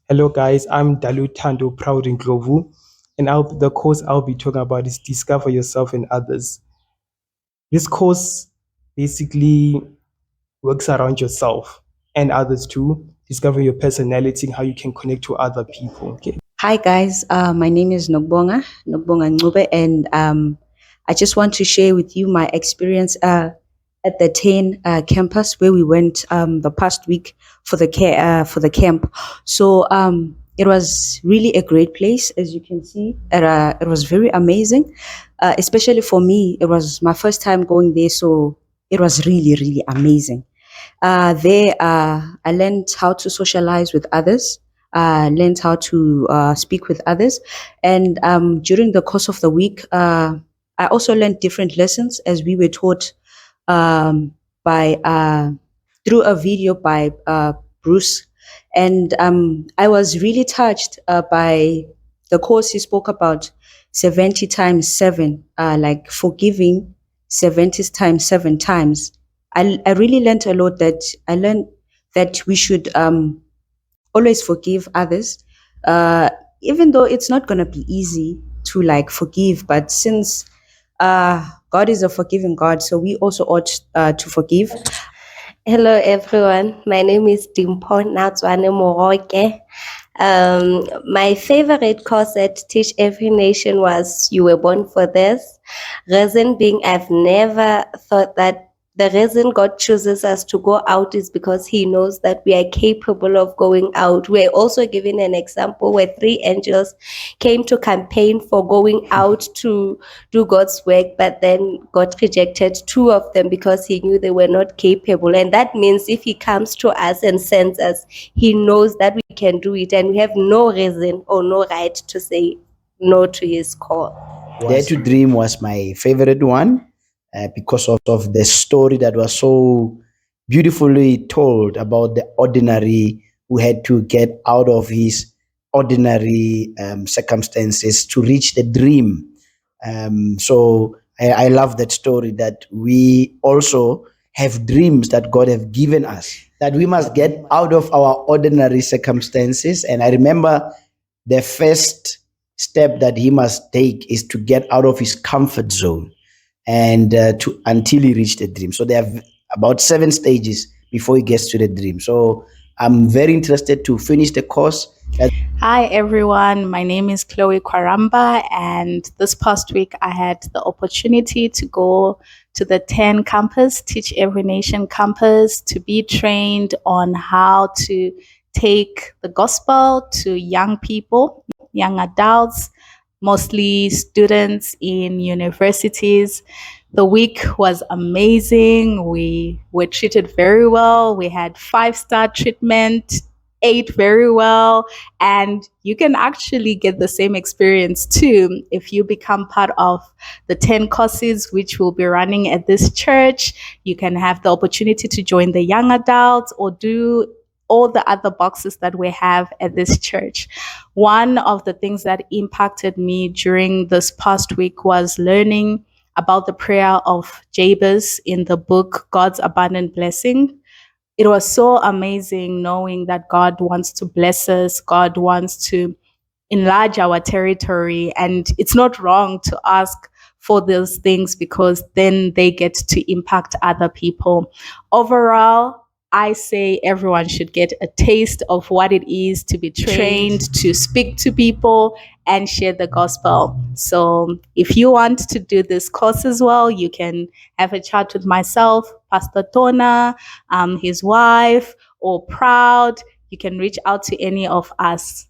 Hello guys, I'm Dalu Tando Proud in Glovu, and the course I'll be talking about is Discover Yourself and Others. This course basically works around yourself and others too, discover your personality and how you can connect to other people. Okay. Hi guys, my name is Nogbonga Ncube, and I just want to share with you my experience at the 10 campus where we went the past week for the camp. So it was really a great place, as you can see. It was very amazing, especially for me. It was my first time going there, so it was really amazing. There, I learned how to socialize with others, learned how to speak with others. And during the course of the week, I also learned different lessons as we were taught by through a video by Bruce. And I was really touched by the course he spoke about 70 times 7, like forgiving 70 times 7 times. I really learned a lot. That I learned that we should always forgive others, even though it's not going to be easy to like forgive. But since God is a forgiving God, so we also ought to forgive. Hello everyone, my name is Dimpo Natswane Moroke. My favorite course at Teach Every Nation was You Were Born for This. Reason being, I've never thought that the reason God chooses us to go out is because He knows that we are capable of going out. We're also given an example where 3 angels came to campaign for going out to do God's work, but then God rejected 2 of them because He knew they were not capable. And that means if He comes to us and sends us, He knows that we can do it, and we have no reason or no right to say no to His call. Dare to Dream was my favorite one because of the story that was so beautifully told about the ordinary who had to get out of his ordinary circumstances to reach the dream. So I love that story, that we also have dreams that God have given us, that we must get out of our ordinary circumstances. And I remember the first step that he must take is to get out of his comfort zone and until he reached the dream. So there are about 7 stages before he gets to the dream. So I'm very interested to finish the course. Hi everyone, my name is Chloe Kwaramba, and this past week I had the opportunity to go to the 10 campus, Teach Every Nation campus, to be trained on how to take the gospel to young people, young adults, mostly students in universities. The week was amazing. We were treated very well. We had 5-star treatment, ate very well, and you can actually get the same experience too if you become part of the 10 courses which will be running at this church. You can have the opportunity to join the young adults or do all the other boxes that we have at this church. One of the things that impacted me during this past week was learning about the prayer of Jabez in the book God's Abundant Blessing. It was so amazing knowing that God wants to bless us, God wants to enlarge our territory, and it's not wrong to ask for those things because then they get to impact other people. Overall, I say everyone should get a taste of what it is to be trained to speak to people and share the gospel. So if you want to do this course as well, you can have a chat with myself, Pastor Tona, his wife, or Proud. You can reach out to any of us.